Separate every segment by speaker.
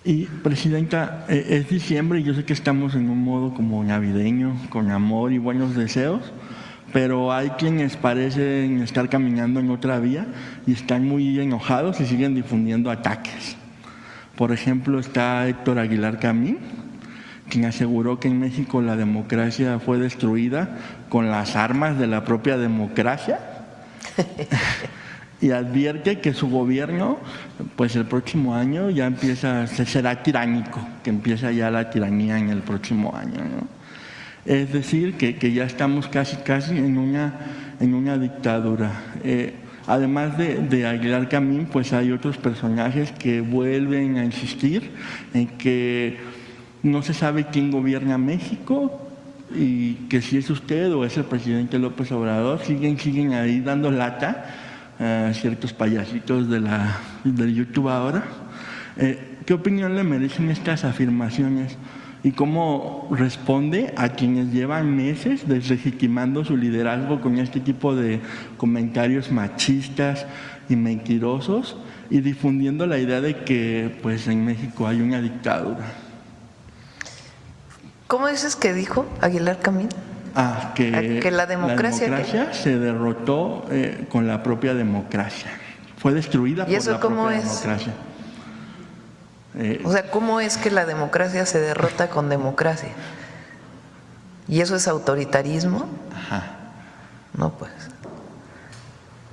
Speaker 1: Y, Presidenta, es diciembre y yo sé que estamos en un modo como navideño, con amor y buenos deseos, pero hay quienes parecen estar caminando en otra vía y están muy enojados y siguen difundiendo ataques. Por ejemplo, está Héctor Aguilar Camín, quien aseguró que en México la democracia fue destruida con las armas de la propia democracia y advierte que su gobierno, pues el próximo año ya será tiránico, que empieza ya la tiranía en el próximo año, ¿no? Es decir, que ya estamos casi en una dictadura. Además de Aguilar Camín, pues hay otros personajes que vuelven a insistir en que no se sabe quién gobierna México y que si es usted o es el presidente López Obrador, siguen ahí dando lata a ciertos payasitos del YouTube ahora. ¿Qué opinión le merecen estas afirmaciones? ¿Y cómo responde a quienes llevan meses deslegitimando su liderazgo con este tipo de comentarios machistas y mentirosos y difundiendo la idea de que pues en México hay una dictadura?
Speaker 2: ¿Cómo dices que dijo Aguilar Camín?
Speaker 1: Que
Speaker 2: la democracia
Speaker 1: se derrotó con la propia democracia. Fue destruida por la propia democracia.
Speaker 2: O sea, ¿cómo es que la democracia se derrota con democracia? ¿Y eso es autoritarismo?
Speaker 1: Ajá.
Speaker 2: No, pues.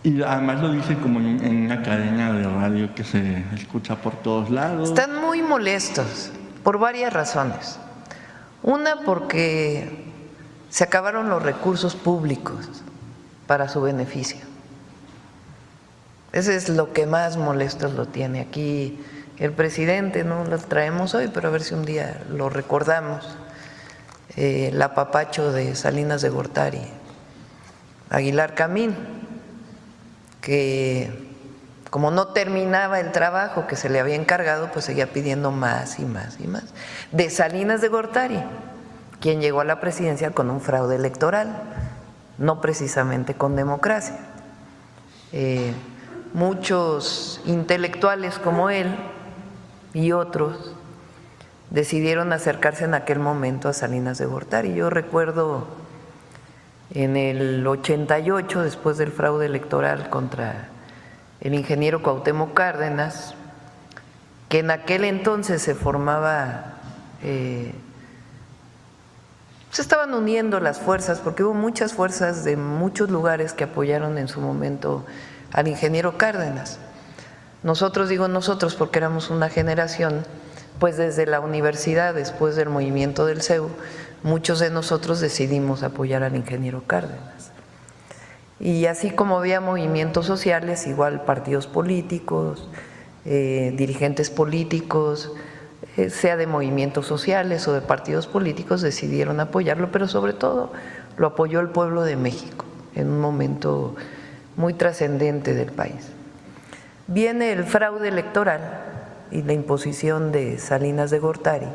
Speaker 1: Y además lo dice como en una cadena de radio que se escucha por todos lados.
Speaker 2: Están muy molestos por varias razones. Una, porque se acabaron los recursos públicos para su beneficio. Ese es lo que más molestos lo tiene aquí el presidente. No lo traemos hoy, pero a ver si un día lo recordamos. El apapacho de Salinas de Gortari, Aguilar Camín, que como no terminaba el trabajo que se le había encargado, pues seguía pidiendo más y más y más. De Salinas de Gortari, quien llegó a la presidencia con un fraude electoral, no precisamente con democracia. Muchos intelectuales como él y otros decidieron acercarse en aquel momento a Salinas de Gortari. Yo recuerdo en el 88, después del fraude electoral contra el ingeniero Cuauhtémoc Cárdenas, que en aquel entonces se formaba, se estaban uniendo las fuerzas, porque hubo muchas fuerzas de muchos lugares que apoyaron en su momento al ingeniero Cárdenas. Nosotros, digo nosotros porque éramos una generación, pues desde la universidad, después del movimiento del CEU, muchos de nosotros decidimos apoyar al ingeniero Cárdenas. Y así como había movimientos sociales, igual partidos políticos, dirigentes políticos, sea de movimientos sociales o de partidos políticos, decidieron apoyarlo, pero sobre todo lo apoyó el pueblo de México en un momento muy trascendente del país. Viene el fraude electoral y la imposición de Salinas de Gortari,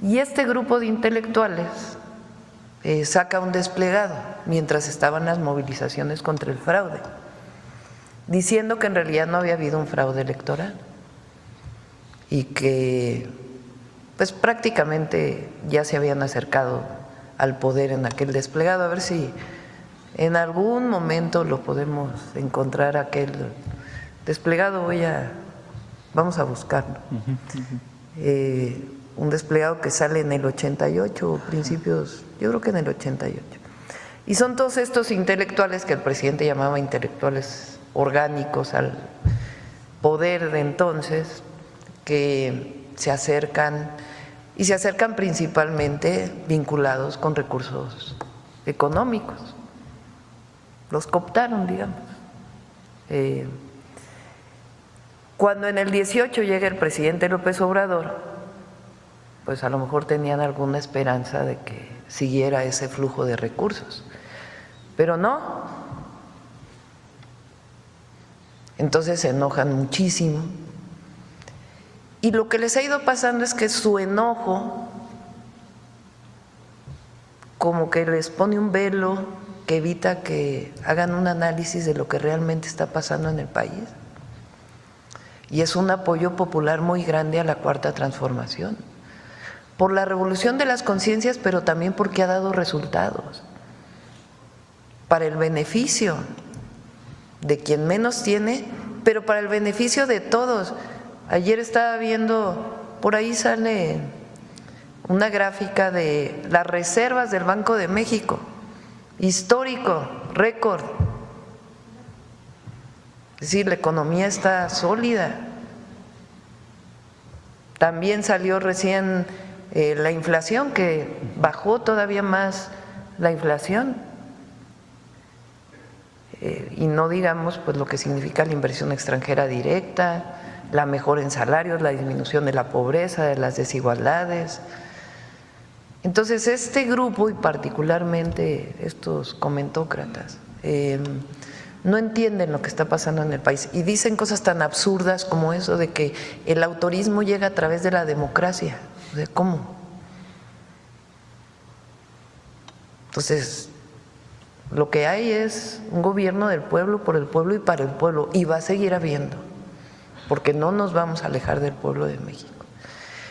Speaker 2: y este grupo de intelectuales saca un desplegado mientras estaban las movilizaciones contra el fraude, diciendo que en realidad no había habido un fraude electoral y que pues prácticamente ya se habían acercado al poder en aquel desplegado. A ver si en algún momento lo podemos encontrar, aquel desplegado. Vamos a buscarlo. Un desplegado que sale en el 88, principios, yo creo que en el 88. Y son todos estos intelectuales que el presidente llamaba intelectuales orgánicos al poder de entonces, que se acercan, y se acercan principalmente vinculados con recursos económicos. Los cooptaron, digamos. Cuando en el 18 llega el presidente López Obrador, pues a lo mejor tenían alguna esperanza de que siguiera ese flujo de recursos, pero no. Entonces se enojan muchísimo, y lo que les ha ido pasando es que su enojo como que les pone un velo que evita que hagan un análisis de lo que realmente está pasando en el país. y es un apoyo popular muy grande a la Cuarta Transformación, por la revolución de las conciencias, pero también porque ha dado resultados para el beneficio de quien menos tiene, pero para el beneficio de todos. Ayer estaba viendo, por ahí sale una gráfica de las reservas del Banco de México, histórico, récord. Es decir, la economía está sólida. También salió recién la inflación, que bajó todavía más la inflación. Y no digamos pues lo que significa la inversión extranjera directa, la mejora en salarios, la disminución de la pobreza, de las desigualdades. Entonces este grupo, y particularmente estos comentócratas, no entienden lo que está pasando en el país y dicen cosas tan absurdas como eso de que el autorismo llega a través de la democracia. O sea, ¿cómo? Entonces, lo que hay es un gobierno del pueblo, por el pueblo y para el pueblo, y va a seguir habiendo, porque no nos vamos a alejar del pueblo de México.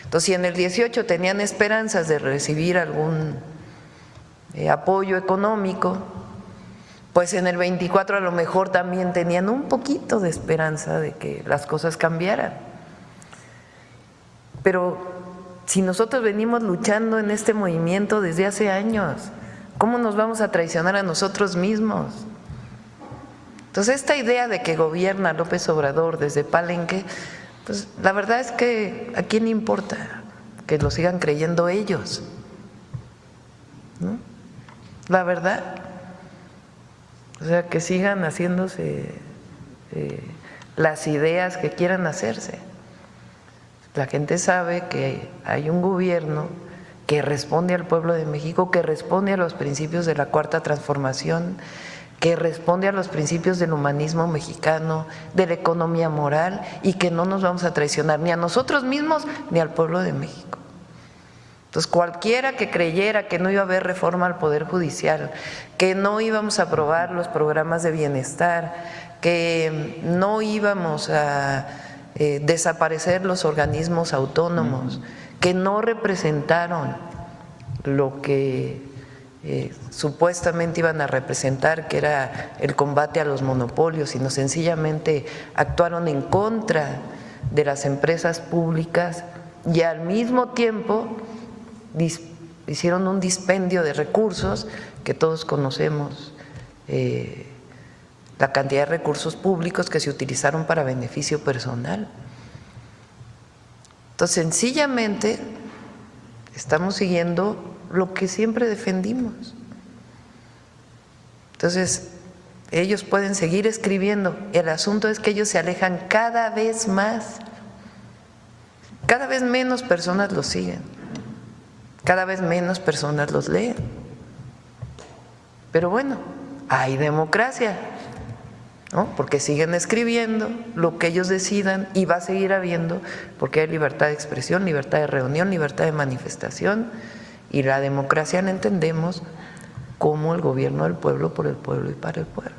Speaker 2: Entonces, si en el 18 tenían esperanzas de recibir algún apoyo económico, pues en el 24 a lo mejor también tenían un poquito de esperanza de que las cosas cambiaran. Pero si nosotros venimos luchando en este movimiento desde hace años, ¿cómo nos vamos a traicionar a nosotros mismos? Entonces, esta idea de que gobierna López Obrador desde Palenque, pues la verdad es que ¿a quién importa? Que lo sigan creyendo ellos, ¿no? La verdad. O sea, que sigan haciéndose las ideas que quieran hacerse. La gente sabe que hay un gobierno que responde al pueblo de México, que responde a los principios de la Cuarta Transformación, que responde a los principios del humanismo mexicano, de la economía moral, y que no nos vamos a traicionar ni a nosotros mismos ni al pueblo de México. Entonces, cualquiera que creyera que no iba a haber reforma al Poder Judicial, que no íbamos a aprobar los programas de bienestar, que no íbamos a desaparecer los organismos autónomos, que no representaron lo que supuestamente iban a representar, que era el combate a los monopolios, sino sencillamente actuaron en contra de las empresas públicas y al mismo tiempo hicieron un dispendio de recursos que todos conocemos, la cantidad de recursos públicos que se utilizaron para beneficio personal. Entonces, sencillamente estamos siguiendo lo que siempre defendimos. Entonces, ellos pueden seguir escribiendo, el asunto es que ellos se alejan cada vez más, cada vez menos personas los siguen, cada vez menos personas los leen. Pero bueno, hay democracia, ¿no? Porque siguen escribiendo lo que ellos decidan y va a seguir habiendo, porque hay libertad de expresión, libertad de reunión, libertad de manifestación, y la democracia la entendemos como el gobierno del pueblo, por el pueblo y para el pueblo.